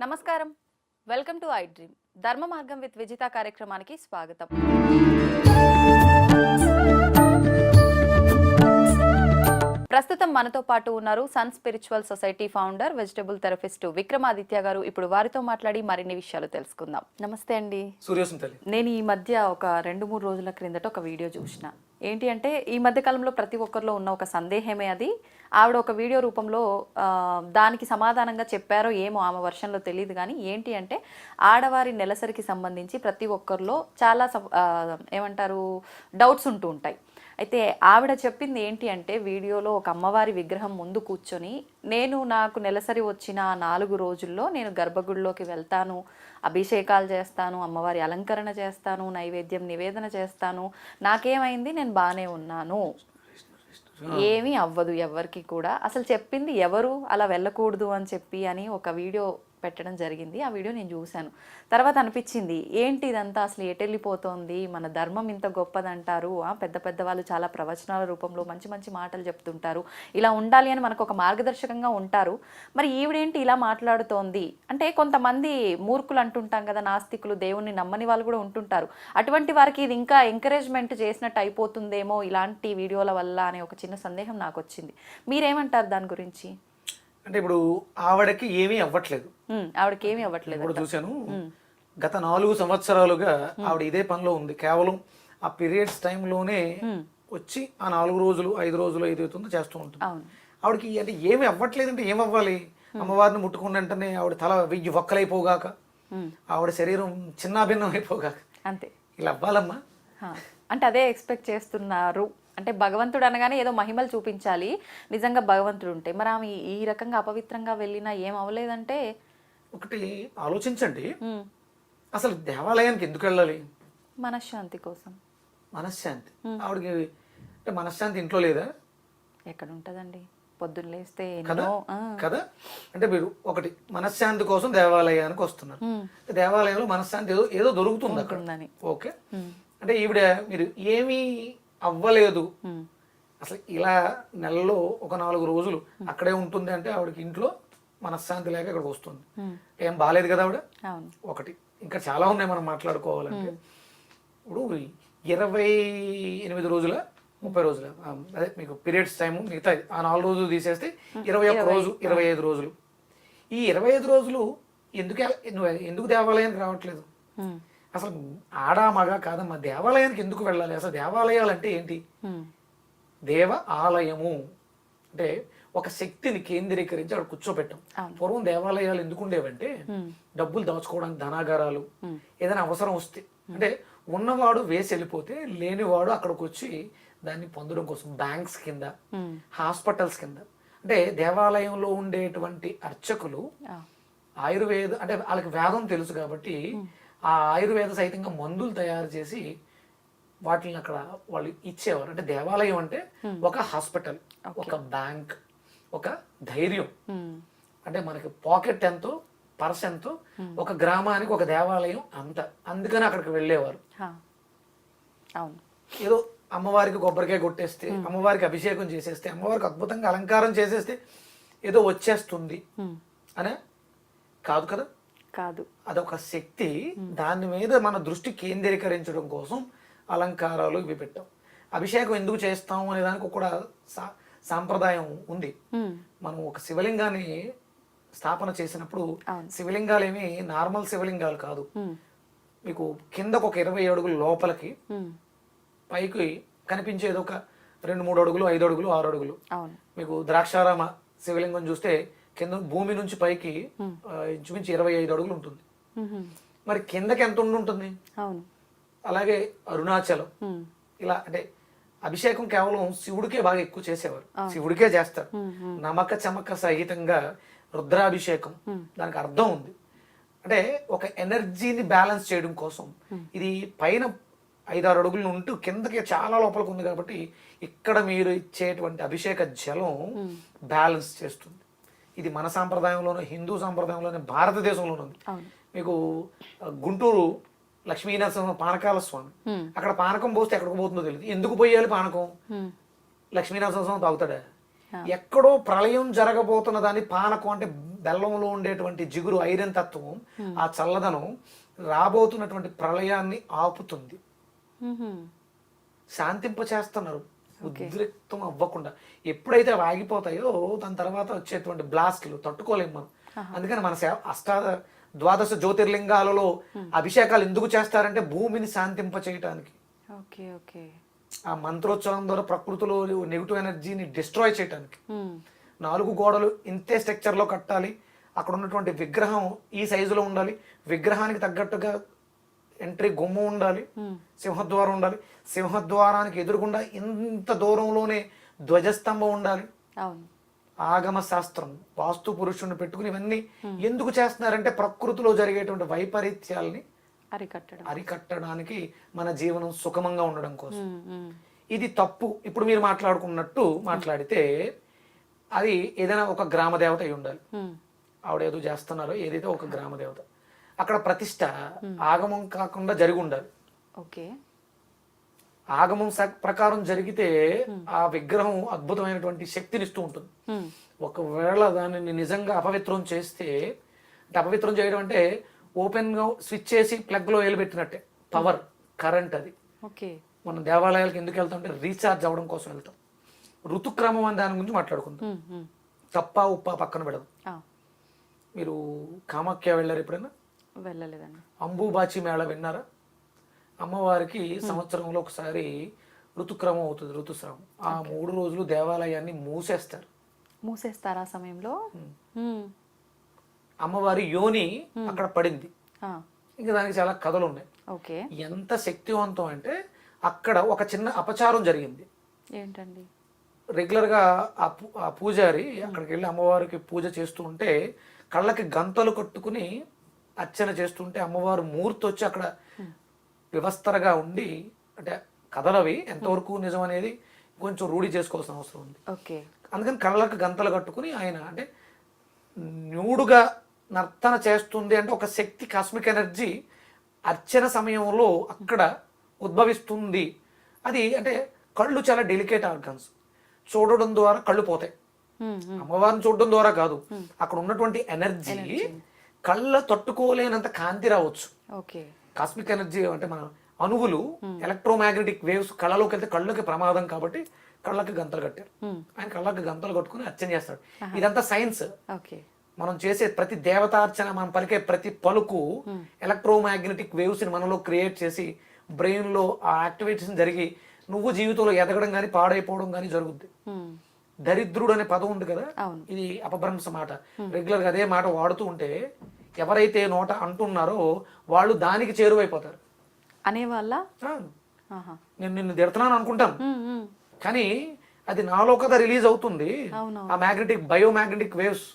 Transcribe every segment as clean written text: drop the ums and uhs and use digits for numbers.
నమస్కారం, welcome to I dream. ధర్మ మార్గం విత్ విజిత కార్యక్రమానికి స్వాగతం. ప్రస్తుతం మనతో పాటు ఉన్నారు sun spiritual society founder, vegetable therapist Vikramaditya garu. ఇప్పుడు వారితో మాట్లాడి మరిన్ని విషయాలు తెలుసుకుందాం. నమస్తే అండి. నేను ఈ మధ్య ఒక 2-3 రోజుల క్రిందట ఒక వీడియో చూసిన. ఏంటి అంటే, ఈ మధ్య కాలంలో ప్రతి ఒక్కరిలో ఉన్న ఒక సందేహమే అది. ఆవిడ ఒక వీడియో రూపంలో దానికి సమాధానంగా చెప్పారో ఏమో, ఆమె వర్షన్లో తెలియదు. కానీ ఏంటి అంటే, ఆడవారి నెలసరికి సంబంధించి ప్రతి ఒక్కరిలో చాలా ఏమంటారు డౌట్స్ ఉంటూ ఉంటాయి. అయితే ఆవిడ చెప్పింది ఏంటి అంటే, వీడియోలో ఒక అమ్మవారి విగ్రహం ముందు కూర్చొని, నాకు నెలసరి వచ్చిన 4 రోజుల్లో నేను గర్భగుడిలోకి వెళ్తాను, అభిషేకాలు చేస్తాను, అమ్మవారి అలంకరణ చేస్తాను, నైవేద్యం నివేదన చేస్తాను, నాకేమైంది, నేను బాగానే ఉన్నాను, ఏమీ అవ్వదు ఎవరికి కూడా. అసలు చెప్పింది ఎవరు అలా వెళ్ళకూడదు అని చెప్పి అని ఒక వీడియో పెట్టడం జరిగింది. ఆ వీడియో నేను చూశాను. తర్వాత అనిపించింది, ఏంటి ఇదంతా, అసలు ఎటెళ్ళిపోతోంది, మన ధర్మం ఇంత గొప్పదంటారు, పెద్ద పెద్ద వాళ్ళు చాలా ప్రవచనాల రూపంలో మంచి మంచి మాటలు చెప్తుంటారు, ఇలా ఉండాలి అని మనకు ఒక మార్గదర్శకంగా ఉంటారు. మరి ఈవిడేంటి ఇలా మాట్లాడుతోంది అంటే, కొంతమంది మూర్ఖులు అంటుంటాం కదా, నాస్తికులు, దేవుణ్ణి నమ్మని వాళ్ళు కూడా ఉంటుంటారు. అటువంటి వారికి ఇది ఇంకా ఎంకరేజ్మెంట్ చేసినట్టు అయిపోతుందేమో ఇలాంటి వీడియోల వల్ల అనే ఒక చిన్న సందేహం నాకు వచ్చింది. మీరేమంటారు దాని గురించి? అంటే ఇప్పుడు ఆవిడకి ఏమీ అవ్వట్లేదు. ఇప్పుడు చూశాను, గత 4 సంవత్సరాలుగా ఆవిడ ఇదే పనిలో ఉంది. కేవలం ఆ పీరియడ్స్ టైంలోనే వచ్చి ఆ 4 రోజులు 5 రోజులు ఏదైతుందో చేస్తూ ఉంటుంది. ఆవిడకి అంటే ఏమి అవ్వట్లేదు. అంటే ఏమవ్వాలి? అమ్మవారిని ముట్టుకున్న వెంటనే ఆవిడ తల 1000 వక్కలైపోగాక, ఆవిడ శరీరం చిన్నాభిన్నం అయిపోగాక, అంతే ఇలా అవ్వాలమ్మా అంటే అదే ఎక్స్పెక్ట్ చేస్తున్నారు. అంటే భగవంతుడు అనగానే ఏదో మహిమలు చూపించాలి, నిజంగా భగవంతుడు ఉంటే. మరి ఆమె ఈ రకంగా అపవిత్రంగా వెళ్ళినా ఏం అవ్వలేదంటే, ఒకటి ఆలోచించండి, అసలు దేవాలయానికి ఎందుకు వెళ్ళాలి? మనశ్శాంతి కోసం. మనశ్శాంతి. ఆవిడకి అంటే మనశ్శాంతి ఇంట్లో లేదా? ఎక్కడ ఉంటుందండి, పొద్దున్న లేస్తే కదా. అంటే మీరు ఒకటి మనశ్శాంతి కోసం దేవాలయానికి వస్తున్నారు. దేవాలయంలో మనశ్శాంతి ఏదో దొరుకుతుంది అక్కడ. ఓకే, అంటే ఈవిడ మీరు ఏమీ అవ్వలేదు, అసలు ఇలా నెలలో ఒక 4 రోజులు అక్కడే ఉంటుంది అంటే ఆవిడకి ఇంట్లో మనశ్శాంతి లేక ఇక్కడికి వస్తుంది. ఏం బాగాలేదు కదా ఆవిడ. ఒకటి ఇంకా చాలా ఉన్నాయి మనం మాట్లాడుకోవాలంటే. ఇప్పుడు 28 రోజుల 30 రోజుల అదే మీకు పీరియడ్స్ టైము, మిగతా ఆ 4 రోజులు తీసేస్తే 21 రోజు 25 రోజులు. ఈ 25 రోజులు ఎందుకు దేవాలయానికి రావట్లేదు? అసలు ఆడా మగ కాదమ్మా, దేవాలయానికి ఎందుకు వెళ్ళాలి? అసలు దేవాలయాలు అంటే ఏంటి? దేవ ఆలయము అంటే ఒక శక్తిని కేంద్రీకరించి అక్కడ కూర్చోబెట్టాం. పూర్వం దేవాలయాలు ఎందుకు ఉండేవంటే, డబ్బులు దాచుకోవడానికి ధనాగారాలు, ఏదైనా అవసరం వస్తే, అంటే ఉన్నవాడు వేసి వెళ్ళిపోతే లేనివాడు అక్కడికి వచ్చి దాన్ని పొందడం కోసం, బ్యాంక్స్ కింద, హాస్పిటల్స్ కింద. అంటే దేవాలయంలో ఉండేటువంటి అర్చకులు ఆయుర్వేద అంటే వాళ్ళకి వేదం తెలుసు కాబట్టి ఆ ఆయుర్వేద సహితంగా మందులు తయారు చేసి వాటిని అక్కడ వాళ్ళు ఇచ్చేవారు. అంటే దేవాలయం అంటే ఒక హాస్పిటల్, ఒక బ్యాంక్, ఒక ధైర్యం. అంటే మనకి పాకెట్ ఎంతో, పర్స్ ఎంతో, ఒక గ్రామానికి ఒక దేవాలయం అంత. అందుకని అక్కడికి వెళ్ళేవారు. ఏదో అమ్మవారికి కొబ్బరికాయ కొట్టేస్తే, అమ్మవారికి అభిషేకం చేసేస్తే, అమ్మవారికి అద్భుతంగా అలంకారం చేసేస్తే ఏదో వచ్చేస్తుంది అనే కాదు కదా. కాదు, అదొక శక్తి. దాని మీద మన దృష్టి కేంద్రీకరించడం కోసం అలంకారాలు ఇవి పెట్టాం. అభిషేకం ఎందుకు చేస్తాం అనే దానికి కూడా సాంప్రదాయం ఉంది. మనం ఒక శివలింగాన్ని స్థాపన చేసినప్పుడు శివలింగాలు ఏమి నార్మల్ శివలింగాలు కాదు. మీకు కిందకు ఒక 20 అడుగులు లోపలికి, పైకి కనిపించేది ఒక 2-3 అడుగులు, 5 అడుగులు, 6 అడుగులు. మీకు ద్రాక్షారామ శివలింగం చూస్తే కింద భూమి నుంచి పైకి ఇంచుమించు 25 అడుగులు ఉంటుంది. మరి కిందకి ఎంత ఉంటుంది? అలాగే అరుణాచలం ఇలా. అంటే అభిషేకం కేవలం శివుడికే బాగా ఎక్కువ చేసేవారు, శివుడికే చేస్తారు. నమక చమక సహితంగా రుద్రాభిషేకం, దానికి అర్థం ఉంది. అంటే ఒక ఎనర్జీని బ్యాలెన్స్ చేయడం కోసం. ఇది పైన 5-6 అడుగులు ఉంటూ కిందకి చాలా లోపలికి ఉంది కాబట్టి ఇక్కడ మీరు ఇచ్చేటువంటి అభిషేక జలం బ్యాలెన్స్ చేస్తుంది. ఇది మన సాంప్రదాయంలోనే, హిందూ సాంప్రదాయంలోనే, భారతదేశంలోనే ఉంది. మీకు గుంటూరు లక్ష్మీనరసింహ పానకాల స్వామి, అక్కడ పానకం పోస్తే ఎక్కడికి పోతుందో తెలియదు. ఎందుకు పోయాలి పానకం? లక్ష్మీనరసింహ స్వామి తాగుతాడా? ఎక్కడో ప్రళయం జరగబోతున్న దాన్ని పానకం అంటే బెల్లంలో ఉండేటువంటి జిగురు ఐరన్ తత్వం, ఆ చల్లదనం రాబోతున్నటువంటి ప్రళయాన్ని ఆపుతుంది, శాంతింప చేస్తున్నారు, ఉద్రిక్తం అవ్వకుండా. ఎప్పుడైతే అవి ఆగిపోతాయో దాని తర్వాత వచ్చేటువంటి బ్లాస్ట్లు తట్టుకోలేము మనం. అందుకని మన ద్వాదశ జ్యోతిర్లింగాలలో అభిషేకాలు ఎందుకు చేస్తారంటే భూమిని శాంతింప చేయటానికి. ఆ మంత్రోచ్చారం ద్వారా ప్రకృతిలో నెగిటివ్ ఎనర్జీని డిస్ట్రాయ్ చేయటానికి. 4 గోడలు ఇంతే స్ట్రక్చర్ లో కట్టాలి, అక్కడ ఉన్నటువంటి విగ్రహం ఈ సైజులో ఉండాలి, విగ్రహానికి తగ్గట్టుగా ఎంట్రీ గుమ్మం ఉండాలి, సింహద్వారం ఉండాలి, సింహద్వారానికి ఎదురుగుండా ఇంత దూరంలోనే ధ్వజస్తంభం ఉండాలి. ఆగమ శాస్త్రం వాస్తు పురుషుని పెట్టుకుని ఇవన్నీ ఎందుకు చేస్తున్నారంటే ప్రకృతిలో జరిగేటువంటి వైపరీత్యాలని అరికట్టడానికి, మన జీవనం సుఖమంగా ఉండడం కోసం. ఇది తప్పు. ఇప్పుడు మీరు మాట్లాడితే అది ఏదైనా ఒక గ్రామ దేవత అయి ఉండాలి. ఆవిడ ఏదో చేస్తున్నారో ఏదైతే ఒక గ్రామ దేవత, అక్కడ ప్రతిష్ట ఆగమం కాకుండా జరిగి ఉండాలి. ఆగమం ప్రకారం జరిగితే ఆ విగ్రహం అద్భుతమైనటువంటి శక్తినిస్తూ ఉంటుంది. ఒకవేళ దానిని నిజంగా అపవిత్రం చేస్తే, అంటే అపవిత్రం చేయడం అంటే ఓపెన్ గా స్విచ్ చేసి ప్లగ్ లో వేలుపెట్టినట్టే, పవర్ కరెంట్ అది. మనం దేవాలయాలకు ఎందుకు వెళ్తాం అంటే రీఛార్జ్ అవ్వడం కోసం వెళ్తాం. ఋతుక్రమం అని దాని గురించి మాట్లాడుకుందాం. తప్ప ఉప్ప పక్కన పెడదాం. మీరు కామాఖ్య వెళ్ళారు ఎప్పుడైనా? వెళ్ళలేదండి. అంబుబాచి మేళ విన్నారా? అమ్మవారికి సంవత్సరంలో ఒకసారి ఋతుక్రమం అవుతుంది, ఋతుస్రావం. ఆ 3 రోజులు దేవాలయాన్ని మూసేస్తారా సమయంలో? అమ్మవారి యోని అక్కడ పడింది. ఇంకా దానికి చాలా కథలు ఉన్నాయి. ఎంత శక్తివంతం అంటే అక్కడ ఒక చిన్న అపచారం జరిగింది. ఏంటండి? రెగ్యులర్ గా ఆ పూజారి అక్కడికి వెళ్ళి అమ్మవారికి పూజ చేస్తూ ఉంటే కళ్ళకి గంతలు కట్టుకుని అర్చన చేస్తుంటే అమ్మవారు మూర్తి వచ్చి అక్కడ వ్యవస్థగా ఉండి, అంటే కథలవి ఎంతవరకు నిజం అనేది కొంచెం రూఢి చేసుకోవాల్సిన అవసరం ఉంది. అందుకని కళ్ళకి గంతలు కట్టుకుని ఆయన అంటే న్యూడుగా నర్తన చేస్తుంది. అంటే ఒక శక్తి, కాస్మిక్ ఎనర్జీ అర్చన సమయంలో అక్కడ ఉద్భవిస్తుంది. అది అంటే కళ్ళు చాలా డెలికేట్ ఆర్గన్స్, చూడడం ద్వారా కళ్ళు పోతాయి. అమ్మవారిని చూడడం ద్వారా కాదు, అక్కడ ఉన్నటువంటి ఎనర్జీ కళ్ళ తట్టుకోలేనంత కాంతి రావచ్చు. కాస్మిక్ ఎనర్జీ అంటే మన అణువులు, ఎలక్ట్రోమాగ్నెటిక్ వేవ్స్ కళ్ళలోకి వెళ్తే కళ్ళకి ప్రమాదం కాబట్టి కళ్ళకి గంతలు కట్టారు. ఆయన కళ్ళకి గంతలు కట్టుకుని అర్చన చేస్తాడు. ఇదంతా సైన్స్. మనం చేసే ప్రతి దేవతార్చన, మనం పలికే ప్రతి పలుకు ఎలక్ట్రోమాగ్నెటిక్ వేవ్స్ ని మనలో క్రియేట్ చేసి బ్రెయిన్ లో ఆ యాక్టివిటీస్ జరిగి నువ్వు జీవితంలో ఎదగడం కానీ పాడైపోవడం కానీ జరుగుద్ది. దరిద్రుడు అనే పదం ఉంది కదా, ఇది అపభ్రంశ మాట. రెగ్యులర్ గా అదే మాట వాడుతూ ఉంటే ఎవరైతే నోట అంటున్నారో వాళ్ళు దానికి చేరువైపోతారు. అనేవాళ్ళ నేను నిన్ను తిడుతున్నాను అనుకుంటాను, కానీ అది నాలో కదా రిలీజ్ అవుతుంది. ఆ మ్యాగ్నెటిక్ బయోమ్యాగ్నెటిక్ వేవ్స్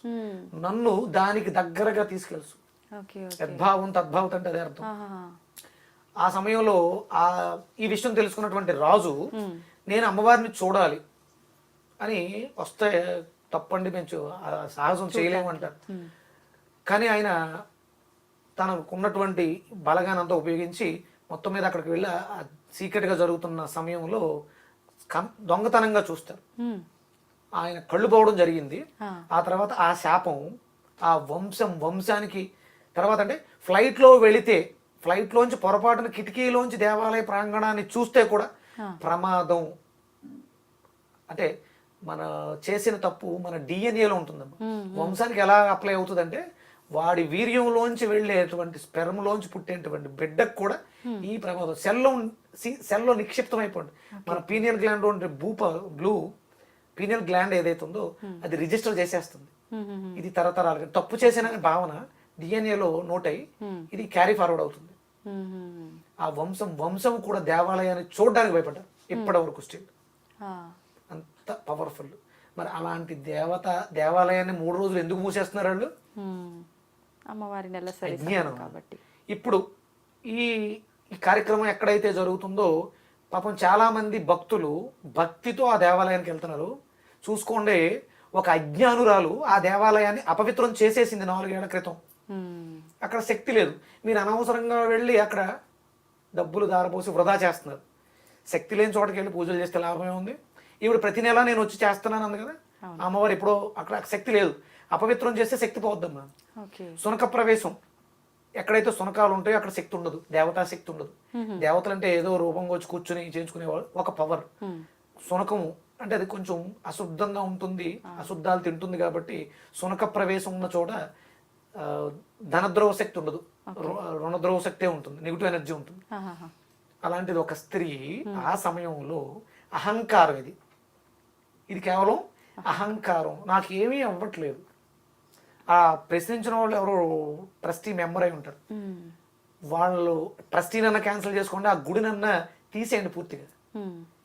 నన్ను దానికి దగ్గరగా తీసుకెళ్తు. యద్భావం తద్భావం అంటే అదే అర్థం. ఆ సమయంలో ఈ విషయం తెలుసుకున్నటువంటి రాజు, నేను అమ్మవారిని చూడాలి అని వస్తే తప్పండి, మేము సాహసం చేయలేము అంటారు. కానీ ఆయన తనకున్నటువంటి బలగానంతా ఉపయోగించి మొత్తం మీద అక్కడికి వెళ్ళి సీక్రెట్ గా జరుగుతున్న సమయంలో దొంగతనంగా చూస్తారు. ఆయన కళ్ళు పోవడం జరిగింది. ఆ తర్వాత ఆ శాపం ఆ వంశానికి తర్వాత అంటే ఫ్లైట్ లో వెళితే ఫ్లైట్ లోంచి పొరపాటున కిటికీలోంచి దేవాలయ ప్రాంగణాన్ని చూస్తే కూడా ప్రమాదం. అంటే మన చేసిన తప్పు మన డిఎన్ఏలో ఉంటుందమ్మా. వంశానికి ఎలా అప్లై అవుతుందంటే వాడి వీర్యంలోంచి వెళ్ళేటువంటి స్పెర్మ్లోంచి పుట్టేటువంటి బిడ్డకు కూడా ఈ ప్రమాదం సెల్లో నిక్షిప్తం అయిపోయింది. మన పీనియల్ గ్లాండ్ ఉండే బ్లూ పీనియల్ గ్లాండ్ ఏదైతే ఉందో అది రిజిస్టర్ చేసేస్తుంది. ఇది తరతరాలుగా తప్పు చేసిన భావన డిఎన్ఏలో నోట్ అయ్యి ఇది క్యారీ ఫార్వర్డ్ అవుతుంది. ఆ వంశం కూడా దేవాలయాన్ని చూడడానికి భయపడ్డారు ఇప్పటి వరకు స్టిల్. అంత పవర్ఫుల్. మరి అలాంటి దేవాలయాన్ని 3 రోజులు ఎందుకు మూసేస్తున్నారు వాళ్ళు? అమ్మవారి అజ్ఞానం కాబట్టి. ఇప్పుడు ఈ కార్యక్రమం ఎక్కడైతే జరుగుతుందో పాపం చాలా మంది భక్తులు భక్తితో ఆ దేవాలయానికి వెళ్తున్నారు. చూసుకోండి, ఒక అజ్ఞానురాలు ఆ దేవాలయాన్ని అపవిత్రం చేసేసింది 4 ఏళ్ల క్రితం. అక్కడ శక్తి లేదు. మీరు అనవసరంగా వెళ్ళి అక్కడ డబ్బులు దారపోసి వృధా చేస్తున్నారు. శక్తి లేని చోటకి వెళ్ళి పూజలు చేస్తే లాభమే ఉంది. ఇప్పుడు ప్రతి నెల నేను వచ్చి చేస్తున్నాను అంది కదా, అమ్మవారు ఎప్పుడో అక్కడ శక్తి లేదు, అపవిత్రం చేస్తే శక్తి పోవద్దమ్మా. సునక ప్రవేశం ఎక్కడైతే సునకాలు ఉంటాయో అక్కడ శక్తి ఉండదు, దేవతా శక్తి ఉండదు. దేవతలు అంటే ఏదో రూపంగా వచ్చి కూర్చుని చేయించుకునేవాళ్ళు, ఒక పవర్. సునకము అంటే అది కొంచెం అశుద్ధంగా ఉంటుంది, అశుద్ధాలు తింటుంది కాబట్టి సునక ప్రవేశం ఉన్న చోట ధనద్రోవ శక్తి ఉండదు, రుణద్రోవ శక్తే ఉంటుంది, నెగిటివ్ ఎనర్జీ ఉంటుంది. అలాంటిది ఒక స్త్రీ ఆ సమయంలో అహంకారం, ఇది కేవలం అహంకారం, నాకేమీ అవ్వట్లేదు. ఆ ప్రశ్నించిన వాళ్ళు ఎవరో ట్రస్టీ మెంబర్ అయి ఉంటారు, వాళ్ళు ట్రస్టీనన్నా క్యాన్సిల్ చేసుకోండి, ఆ గుడినన్నా తీసేయండి పూర్తిగా.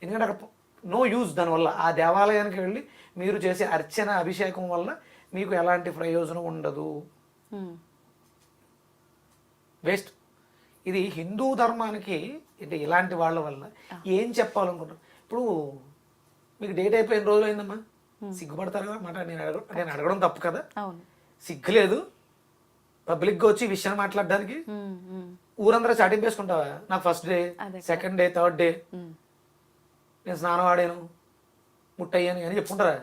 ఎందుకంటే అక్కడ నో యూజ్ దానివల్ల. ఆ దేవాలయానికి వెళ్ళి మీరు చేసే అర్చన అభిషేకం వల్ల మీకు ఎలాంటి ప్రయోజనం ఉండదు, వేస్ట్. ఇది హిందూ ధర్మానికి అంటే ఇలాంటి వాళ్ళ వల్ల ఏం చెప్పాలనుకుంటున్నాను. ఇప్పుడు మీకు డేట్ అయిపోయిన రోజులు అయిందమ్మా, సిగ్గుపడతారు కదా మాట. నేను అడగడం తప్పు కదా, సిగ్గు లేదు పబ్లిక్గా వచ్చి ఈ విషయాన్ని మాట్లాడడానికి. ఊరందరూ చాటింపు వేసుకుంటావా, నాకు first day, second day, third day నేను స్నానం ఆడాను, ముట్టయ్యాను అని చెప్పుకుంటారా?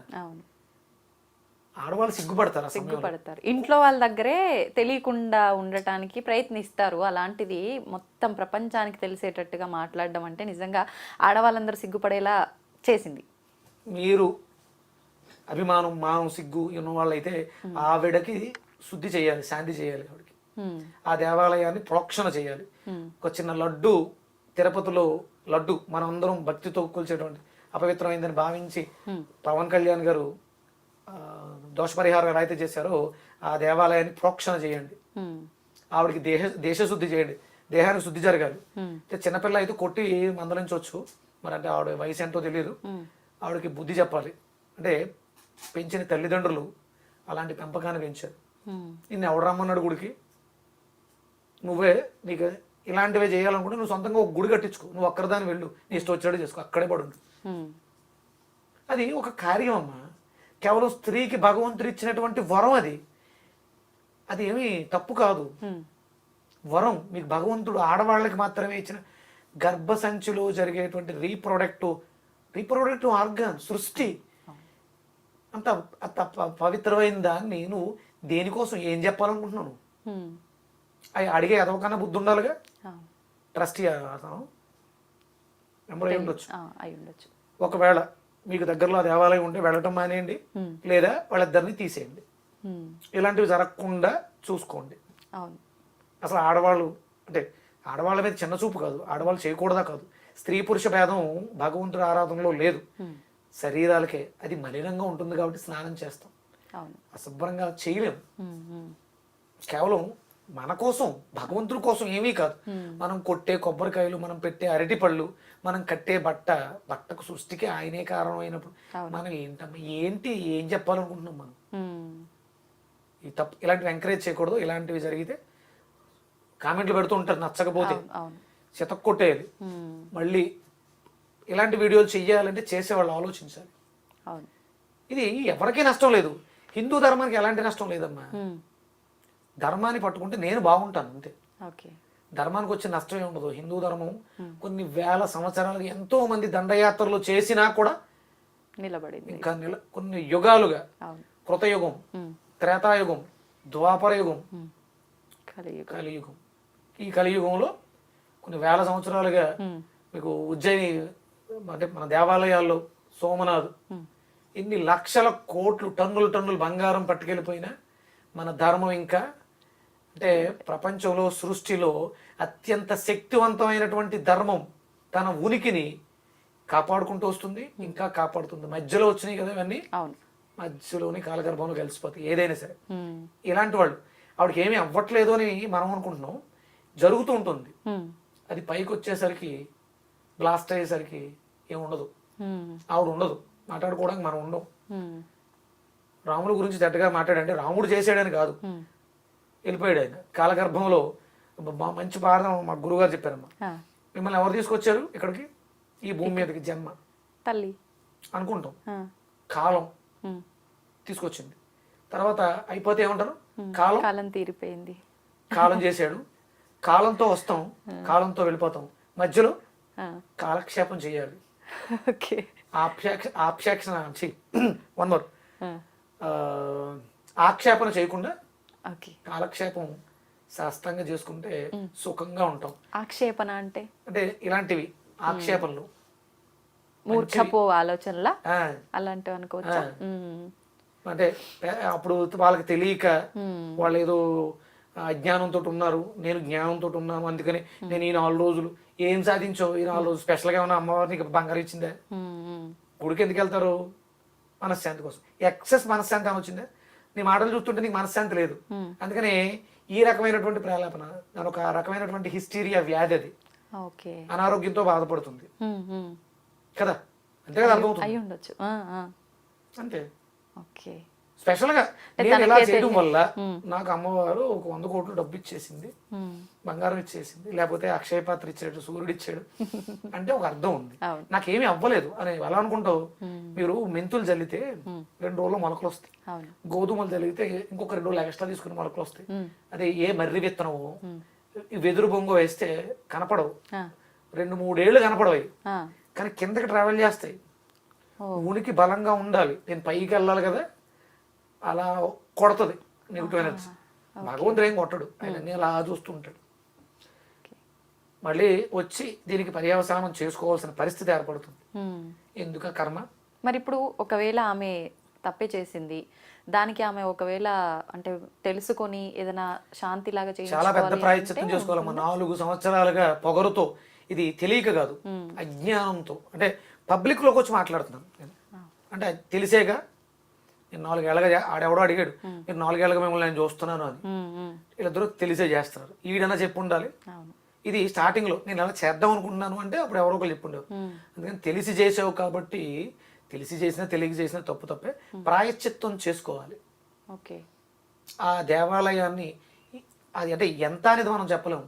ఆడవాళ్ళు సిగ్గుపడతారు. ఇంట్లో వాళ్ళ దగ్గరే తెలియకుండా ఉండటానికి ప్రయత్నిస్తారు. అలాంటిది మొత్తం ప్రపంచానికి తెలిసేటట్టుగా మాట్లాడడం అంటే నిజంగా ఆడవాళ్ళందరూ సిగ్గుపడేలా చేసింది. మీరు అభిమానం, మానం, సిగ్గు ఉన్న వాళ్ళైతే ఆవిడకి శుద్ధి చేయాలి, శాంతి చేయాలి. ఆవిడకి ఆ దేవాలయాన్ని ప్రోక్షణ చేయాలి. ఒక చిన్న లడ్డు, తిరుపతిలో లడ్డు మనం అందరం భక్తితో కొలిచేటువంటి అపవిత్రమైందని భావించి పవన్ కళ్యాణ్ గారు దోషపరిహారం ఎలా అయితే చేశారో ఆ దేవాలయాన్ని ప్రోక్షణ చేయండి. ఆవిడకి దేశశుద్ధి చేయండి, దేహానికి శుద్ధి జరగాలి. చిన్నపిల్ల అయితే కొట్టి మందలించవచ్చు, మరి అంటే ఆవిడ వయసు ఎంతో తెలియదు, ఆవిడకి బుద్ధి చెప్పాలి. అంటే పెంచిన తల్లిదండ్రులు అలాంటి పెంపకాన్ని పెంచారు. నిన్ను ఎవడు రమ్మన్నాడు గుడికి, నువ్వే నీకు ఇలాంటివే చేయాలనుకుంటే నువ్వు సొంతంగా ఒక గుడి కట్టించుకో, నువ్వు ఒక్కరిదాన్ని వెళ్ళు, నీ ఇష్టం వచ్చాడు చేసుకో, అక్కడే పడుండు. అది ఒక కార్యం అమ్మా, కేవలం స్త్రీకి భగవంతుడు ఇచ్చినటువంటి వరం అది. అది ఏమీ తప్పు కాదు, వరం. మీకు భగవంతుడు ఆడవాళ్ళకి మాత్రమే ఇచ్చిన గర్భసంచిలో జరిగేటువంటి రీప్రొడక్టివ్ ఆర్గాన్ సృష్టి అంత పవిత్రమైన దాన్ని నువ్వు దేనికోసం ఏం చెప్పాలనుకుంటున్నాను? అవి అడిగే ఎదవకన్నా బుద్ధి ఉండాలిగా. ట్రస్టీ అతను నెంబర్ అయి ఉండొచ్చు. ఒకవేళ మీకు దగ్గరలో దేవాలయం ఉంటే వెళ్ళటం మానేయండి, లేదా వాళ్ళిద్దరిని తీసేయండి. ఇలాంటివి జరగకుండా చూసుకోండి. అసలు ఆడవాళ్ళు అంటే ఆడవాళ్ళ మీద చిన్న చూపు కాదు, ఆడవాళ్ళు చేయకూడదా కాదు. స్త్రీ పురుష భేదం భగవంతుడి ఆరాధనలో లేదు, శరీరాలకే. అది మలినంగా ఉంటుంది కాబట్టి స్నానం చేస్తాం, అశుభ్రంగా చేయలేము. కేవలం మన కోసం, భగవంతుడి కోసం ఏమీ కాదు. మనం కొట్టే కొబ్బరికాయలు, మనం పెట్టే అరటిపళ్ళు, మనం కట్టే బట్టకు సృష్టికి ఆయనే కారణం అయినప్పుడు మనం ఏం చెప్పాలనుకుంటున్నాం మనం? ఈ తప్పు ఇలాంటివి ఎంకరేజ్ చేయకూడదు. ఇలాంటివి జరిగితే కామెంట్లు పెడుతూ ఉంటారు, నచ్చకపోతే చితక్ కొట్టేయాలి. మళ్ళీ ఇలాంటి వీడియోలు చెయ్యాలంటే చేసేవాళ్ళు ఆలోచించాలి. ఇది ఎవరికీ నష్టం లేదు, హిందూ ధర్మానికి ఎలాంటి నష్టం లేదమ్మా. ధర్మాన్ని పట్టుకుంటే నేను బాగుంటాను అంతే. ధర్మానికి వచ్చే నష్టమే ఉండదు. హిందూ ధర్మం కొన్ని వేల సంవత్సరాలు ఎంతో మంది దండయాత్రలు చేసినా కూడా నిలబడింది. ఇంకా కొన్ని యుగాలుగా, కృతయుగం, త్రేతాయుగం, ద్వాపరయుగం, కలియుగం. ఈ కలియుగంలో కొన్ని వేల సంవత్సరాలుగా మీకు ఉజ్జయిని అంటే మన దేవాలయాల్లో సోమనాథ్ ఇన్ని లక్షల కోట్లు టన్నులు బంగారం పట్టుకెళ్ళిపోయినా మన ధర్మం ఇంకా అంటే ప్రపంచంలో సృష్టిలో అత్యంత శక్తివంతమైనటువంటి ధర్మం తన ఉనికిని కాపాడుకుంటూ వస్తుంది, ఇంకా కాపాడుతుంది. మధ్యలో వచ్చినాయి కదా ఇవన్నీ, మధ్యలోని కాలగర్భంలో కలిసిపోతాయి ఏదైనా సరే. ఇలాంటి వాళ్ళు ఆవిడకి ఏమీ అవ్వట్లేదు అని మనం అనుకుంటున్నాం, జరుగుతూ ఉంటుంది. అది పైకి వచ్చేసరికి, బ్లాస్ట్ అయ్యేసరికి ఏముండదు, ఆవిడ ఉండదు, మాట్లాడుకోవడానికి మనం ఉండం. రాముడి గురించి చెడ్డగా మాట్లాడంటే రాముడు చేసాడని కాదు, వెళ్ళిపోయాడు ఆయన కాలగర్భంలో. మంచి పాఠం మా గురుగారు చెప్పారమ్మా, మిమ్మల్ని ఎవరు తీసుకొచ్చారు ఇక్కడికి, ఈ భూమి మీదకి జన్మ తల్లి అనుకుంటాం, కాలం తీసుకొచ్చింది. తర్వాత అయిపోతే ఏమంటారు, కాలం తీరిపోయింది, కాలం చేశాడు, కాలంతో వస్తాం, కాలంతో వెళ్ళిపోతాం, మధ్యలో కాలక్షేపం చేయాలి. ఆప్యాక్షణ వన్ మోర్ ఆ, ఆక్షేపణ చేయకుండా ఓకే. కాలక్షేపం శాస్త్రంగా చేసుకుంటే సుఖంగా ఉంటాం. ఆక్షేపణ అంటే అంటే ఇలాంటివి ఆక్షేపణలు మూర్ఖపు ఆలోచనలా ఆ, అలాంటివి అనుకోవచ్చా? అంటే అప్పుడు వాళ్ళకి తెలియక వాళ్ళు ఏదో అజ్ఞానంతో ఉన్నారు, నేను జ్ఞానంతో ఉన్నాను, అందుకని నేను ఈ 4 రోజులు ఏం సాధించావు, ఈ 4 రోజులు స్పెషల్గా ఏమైనా అమ్మవారికి బంగారం ఇచ్చిందా? గుడికి ఎందుకు వెళ్తారు? మనశ్శాంతి కోసం. ఎక్సెస్ మనశ్శాంతి అని వచ్చిందా? నీ మాటలు చూస్తుంటే నీకు మనశ్శాంతి లేదు, అందుకని ఈ రకమైనటువంటి ప్రేలాపన, దాని ఒక రకమైనటువంటి హిస్టీరియా వ్యాధి, అది ఓకే. అనారోగ్యంతో బాధపడుతుంది కదా, అంతే కదా, అర్థమవుతుంది. అయి ఉండొచ్చు. అంతే. ఓకే. స్పెషల్ గా నేను ఇలా చేయడం వల్ల నాకు అమ్మవారు ఒక 100 కోట్లు డబ్బు ఇచ్చేసింది, బంగారం ఇచ్చేసింది, లేకపోతే అక్షయ పాత్ర ఇచ్చాడు, సూర్యుడు ఇచ్చాడు అంటే ఒక అర్థం ఉంది. నాకేమీ అవ్వలేదు అని ఎలా అనుకుంటావు? మీరు మెంతులు జల్లితే 2 రోజుల్లో మొలకలు వస్తాయి, గోధుమలు జల్లితే ఇంకొక 2 రోజులు ఎక్స్ట్రా తీసుకుని మొలకలు వస్తాయి. అదే ఏ మర్రి విత్తనము వెదురు బొంగు వేస్తే కనపడవు, 2-3 ఏళ్ళు కనపడవు, కానీ కిందకి ట్రావెల్ చేస్తాయి. ఉనికి బలంగా ఉండాలి, నేను పైకి వెళ్ళాలి కదా, అలా కొడుతుంది నెగిటివ్ ఎనర్జీ. భగవంతుడు ఏం కొట్టడు, ఆయన అన్ని అలా చూస్తుంటాడు. మళ్ళీ వచ్చి దీనికి పర్యవసానం చేసుకోవాల్సిన పరిస్థితి ఏర్పడుతుంది. ఎందుక కర్మ. మరి ఇప్పుడు ఒకవేళ ఆమె తప్పే చేసింది, దానికి ఆమె ఒకవేళ అంటే తెలుసుకొని ఏదైనా శాంతిలాగా చాలా పెద్ద ప్రాయశ్చిత్తం చేసుకోవాలమ్మా. 4 సంవత్సరాలుగా పొగరుతో, ఇది తెలియక కాదు, అజ్ఞానంతో, అంటే పబ్లిక్ లోకి వచ్చి మాట్లాడుతున్నాను నేను. అంటే తెలిసేగా, నేను 4 ఏళ్ళగా ఆడెవడో అడిగాడు, నేను 4 ఏళ్ళగా మిమ్మల్ని నేను చూస్తున్నాను అని. వీళ్ళిద్దరూ తెలిసే చేస్తున్నారు. ఈడన్నా చెప్పు ఉండాలి. ఇది స్టార్టింగ్ లో నేను అలా చేద్దాం అనుకుంటున్నాను అంటే అప్పుడు ఎవరో ఒకరు చెప్పుండేవు. అందుకని తెలిసి చేసావు కాబట్టి, తెలిసి చేసినా తెలియక చేసినా తప్పు తప్పే, ప్రాయశ్చిత్తం చేసుకోవాలి. ఓకే. ఆ దేవాలయాన్ని అది అంటే ఎంత అనేది మనం చెప్పలేము.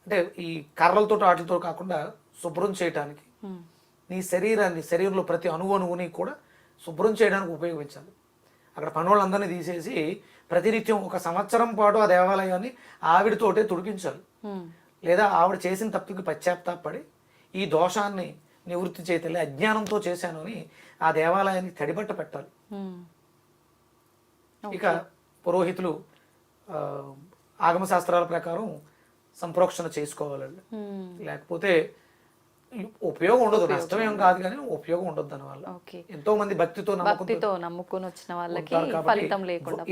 అంటే ఈ కర్రలతో వాటితో కాకుండా శుభ్రం చేయటానికి, నీ శరీరాన్ని, శరీరంలో ప్రతి అణువుని కూడా శుభ్రం చేయడానికి ఉపయోగించాలి. అక్కడ పనులందరినీ తీసేసి ప్రతినిత్యం 1 సంవత్సరం పాటు ఆ దేవాలయాన్ని ఆవిడతోటే తుడిపించాలి. లేదా ఆవిడ చేసిన తప్పుకి పశ్చాత్తాపడి ఈ దోషాన్ని నివృత్తి చేయతలే, అజ్ఞానంతో చేశాను అని ఆ దేవాలయానికి తడిబట్ట పెట్టాలి. ఇక పురోహితులు ఆగమ శాస్త్రాల ప్రకారం సంప్రోక్షణ చేసుకోవాలి. లేకపోతే ఉపయోగం ఉండదు, నష్టమేం కాదు కానీ ఉపయోగం ఉండదు దానివల్ల. ఎంతో మంది భక్తితో నమ్ముకుని వచ్చిన వాళ్ళకి ఫలితం లేకుండా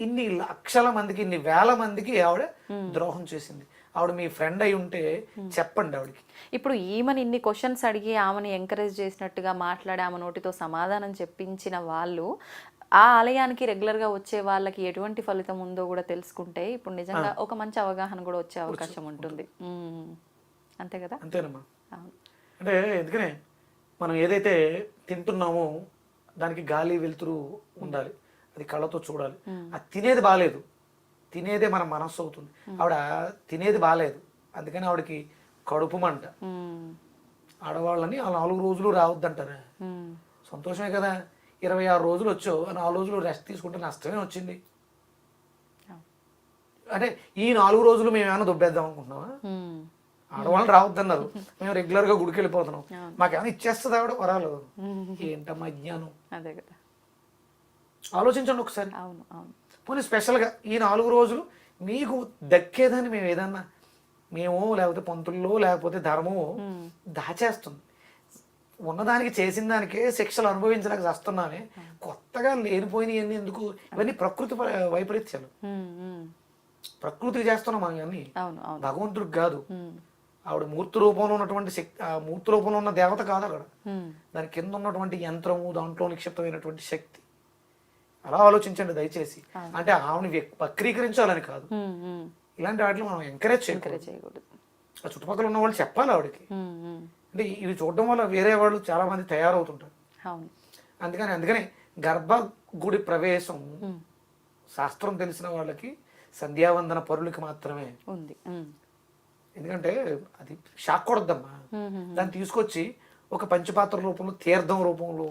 ఇన్ని లక్షల మందికి, ఇన్ని వేల మందికి ఆవిడ ద్రోహం చేసింది. ఆవిడ మీ ఫ్రెండ్ అయి ఉంటే చెప్పండి ఆవిడకి. ఇప్పుడు ఈమెను ఇన్ని క్వశ్చన్స్ అడిగి ఆమెను ఎంకరేజ్ చేసినట్టుగా మాట్లాడి ఆమె నోటితో సమాధానం చెప్పించిన వాళ్ళు ఆ ఆలయానికి రెగ్యులర్ గా వచ్చే వాళ్ళకి ఎటువంటి ఫలితం ఉందో కూడా తెలుసుకుంటే ఇప్పుడు నిజంగా ఒక మంచి అవగాహన కూడా వచ్చే అవకాశం ఉంటుంది. అంతే కదా? అంతేనమ్మా. అంటే ఎందుకనే మనం ఏదైతే తింటున్నామో దానికి గాలి వెలుతురు ఉండాలి, అది కళ్ళతో చూడాలి. అది తినేది బాగాలేదు, తినేదే మన మనస్సు అవుతుంది. ఆవిడ తినేది బాగాలేదు, అందుకని ఆవిడకి కడుపు మంట. ఆడవాళ్ళని ఆ 4 రోజులు రావద్దంటారా? సంతోషమే కదా. 26 రోజులు వచ్చావు, 4 రోజులు రెస్ట్ తీసుకుంటే నష్టమే వచ్చింది. అంటే ఈ 4 రోజులు మేము ఏమైనా దుబ్బేద్దాం అనుకుంటున్నావా? ఆడవాళ్ళు రావద్దన్నారు, మేము రెగ్యులర్ గా గుడికి వెళ్ళిపోతున్నాం, మాకేమైనా ఇచ్చేస్తుంది ఆవిడ వరాలు? ఏంటమ్మా అజ్ఞానం. అదే కదా, ఆలోచించండి ఒకసారి. పోనీ స్పెషల్గా ఈ 4 రోజులు మీకు దక్కేదని మేము ఏదన్నా మేము లేకపోతే పంతుల్లో లేకపోతే ధర్మమో దాచేస్తుంది. ఉన్నదానికి చేసిన దానికే శిక్షలు అనుభవించడానికి వస్తున్నామే, కొత్తగా లేనిపోయినవన్నీ ఎందుకు? ఇవన్నీ ప్రకృతి వైపరీత్యాలు, ప్రకృతికి చేస్తున్నాం మనం ఇవన్నీ, భగవంతుడికి కాదు. ఆవిడ మూర్తి రూపంలో ఉన్నటువంటి శక్తి, ఆ మూర్తి రూపంలో ఉన్న దేవత కాదు అక్కడ, దాని కింద ఉన్నటువంటి యంత్రము, దాంట్లో నిక్షిప్తమైనటువంటి శక్తి. అలా ఆలోచించండి దయచేసి. అంటే ఆవిడని వక్రీకరించాలని కాదు, ఇలాంటి వాటిని మనం ఎంకరేజ్ చేయకూడదు. ఆ చుట్టుపక్కల ఉన్న వాళ్ళు చెప్పాలి ఆవిడకి. అంటే ఇవి చూడడం వల్ల వేరే వాళ్ళు చాలా మంది తయారవుతుంటారు. అందుకని గర్భగుడి ప్రవేశం శాస్త్రం తెలిసిన వాళ్ళకి, సంధ్యావందన పరులకి మాత్రమే ఉంది. ఎందుకంటే అది షాక్ కొడద్దమ్మా. దాన్ని తీసుకొచ్చి ఒక పంచపాత్ర రూపంలో, తీర్థం రూపంలో,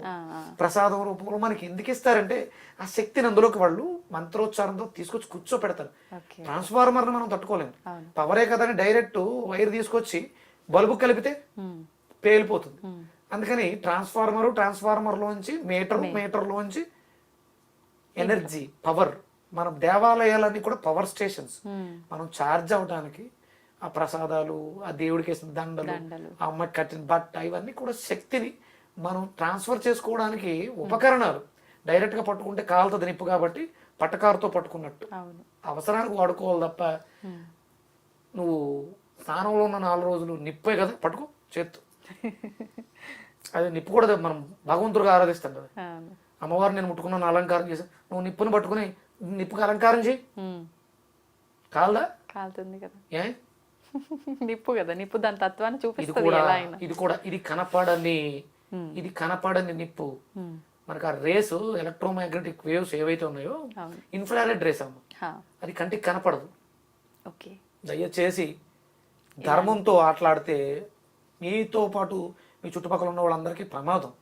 ప్రసాదం రూపంలో మనకి ఎందుకు ఇస్తారంటే ఆ శక్తిని అందులోకి వాళ్ళు మంత్రోచ్చారంతో తీసుకొచ్చి కూర్చోపెడతారు. ట్రాన్స్ఫార్మర్ని మనం తట్టుకోలేము, పవరే కదా అని డైరెక్ట్ వైర్ తీసుకొచ్చి బల్బు కలిపితే పేలిపోతుంది. అందుకని ట్రాన్స్ఫార్మర్లోంచి మీటర్లోంచి ఎనర్జీ పవర్. మనం దేవాలయాలన్నీ కూడా పవర్ స్టేషన్స్. మనం ఛార్జ్ అవడానికి ఆ ప్రసాదాలు, ఆ దేవుడికి వేసిన దండలు, ఆ అమ్మకి కట్టిన బట్ట, ఇవన్నీ కూడా శక్తిని మనం ట్రాన్స్ఫర్ చేసుకోవడానికి ఉపకరణాలు. డైరెక్ట్ గా పట్టుకుంటే కాలుతుంది నిప్పు, కాబట్టి పట్టకారుతో పట్టుకున్నట్టు అవసరానికి వాడుకోవాలి తప్ప నువ్వు స్నానంలో ఉన్న 4 రోజులు నిప్పే కదా పట్టుకో చేత్తు. అది నిప్పు కూడా మనం భగవంతుడిగా ఆరాధిస్తాం కదా. అమ్మవారు నేను ముట్టుకున్నాను అలంకారం చేశాను, నువ్వు నిప్పుని పట్టుకుని నిప్పుకి అలంకారం చేయి, కాలదా? కాలుతుంది కదా. ఏ నిప్పు కదా, నిప్పు దాని తత్వాన్ని చూపిస్తుంది. ఇది కనపడని నిప్పు. మనకు ఆ రేసు ఎలక్ట్రోమాగ్నెటిక్ వేవ్స్ ఏవైతే ఉన్నాయో ఇన్ఫ్రారెడ్ రేస్ అమ్మ, అది కంటికి కనపడదు. దయచేసి ధర్మంతో ఆటలాడితే మీతో పాటు మీ చుట్టుపక్కల ఉన్న వాళ్ళందరికీ ప్రమాదం.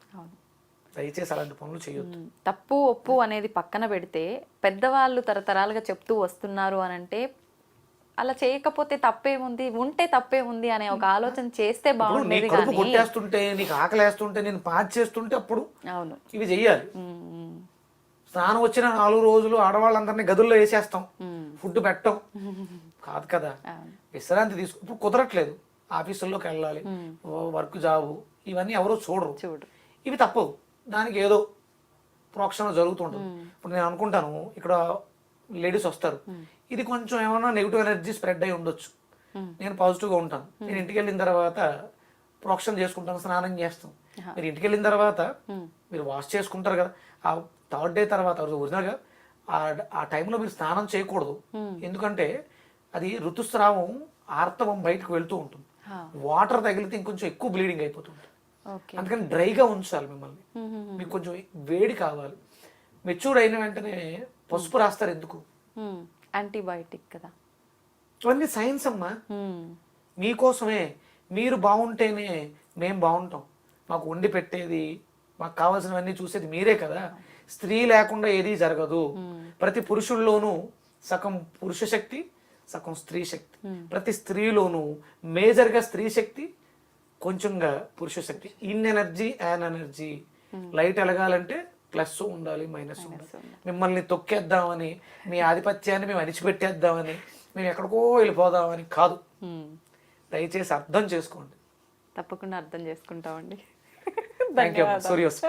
దయచేసి అలాంటి పనులు చేయొద్దు. తప్పు ఒప్పు అనేది పక్కన పెడితే పెద్దవాళ్ళు తరతరాలుగా చెప్తూ వస్తున్నారు అని అంటే అలా చేయకపోతే తప్పేముంది, ఉంటే తప్పేముంది అనే ఒక ఆలోచన చేస్తే బాగుంటుంది. కడుపు కొట్టేస్తుంటే, నీకు ఆకలి వేస్తుంటే, నేను పాచి చేస్తుంటే అప్పుడు ఇవి చెయ్యాలి. స్నానం వచ్చిన 4 రోజులు ఆడవాళ్ళందరినీ గదుల్లో వేసేస్తాం, ఫుడ్ పెట్టం కాదు కదా. విశ్రాంతి తీసుకు ఇప్పుడు కుదరట్లేదు, ఆఫీసుల్లోకి వెళ్ళాలి, వర్క్ జాబు, ఇవన్నీ ఎవరో చూడరు. ఇవి తప్పవు. దానికి ఏదో ప్రోక్షణ జరుగుతుంటుంది. ఇప్పుడు నేను అనుకుంటాను, ఇక్కడ లేడీస్ వస్తారు, ఇది కొంచెం ఏమైనా నెగిటివ్ ఎనర్జీ స్ప్రెడ్ అయి ఉండొచ్చు, నేను పాజిటివ్గా ఉంటాను. నేను ఇంటికి వెళ్ళిన తర్వాత ప్రోక్షణ చేసుకుంటాను, స్నానం చేస్తాం. మీరు ఇంటికి వెళ్ళిన తర్వాత మీరు వాష్ చేసుకుంటారు కదా, ఆ 3rd డే తర్వాత ఒరిజినల్గా ఆ టైంలో మీరు స్నానం చేయకూడదు. ఎందుకంటే అది ఋతుస్రావం, ఆర్తవం బయటకు వెళ్తూ ఉంటుంది. వాటర్ తగిలితే ఇంకొంచెం ఎక్కువ బ్లీడింగ్ అయిపోతుంది. అందుకని డ్రైగా ఉంచాలి మిమ్మల్ని. మీకు కొంచెం వేడి కావాలి. మెచ్యూర్డ్ అయిన వెంటనే పసుపు రాస్తారు ఎందుకు? యాంటీబయాటిక్ కదా. ఇవన్నీ సైన్స్ అమ్మా, మీకోసమే. మీరు బాగుంటేనే మేము బాగుంటాం. మాకు వండి పెట్టేది, మాకు కావాల్సినవన్నీ చూసేది మీరే కదా. స్త్రీ లేకుండా ఏదీ జరగదు. ప్రతి పురుషుల్లోనూ సగం పురుష శక్తి, సగం స్త్రీ శక్తి. ప్రతి స్త్రీలోనూ మేజర్గా స్త్రీ శక్తి, కొంచెంగా పురుష శక్తి. Yin energy, yang energy. Light ఎలగాలంటే ప్లస్ ఉండాలి, మైనస్ ఉండాలి. మిమ్మల్ని తొక్కేద్దామని, మీ ఆధిపత్యాన్ని మేము అణిచిపెట్టేద్దామని, మేము ఎక్కడికో వెళ్ళిపోదామని కాదు. దయచేసి అర్థం చేసుకోండి. తప్పకుండా అర్థం చేసుకుంటామండి. Thank you. సూర్యోస్.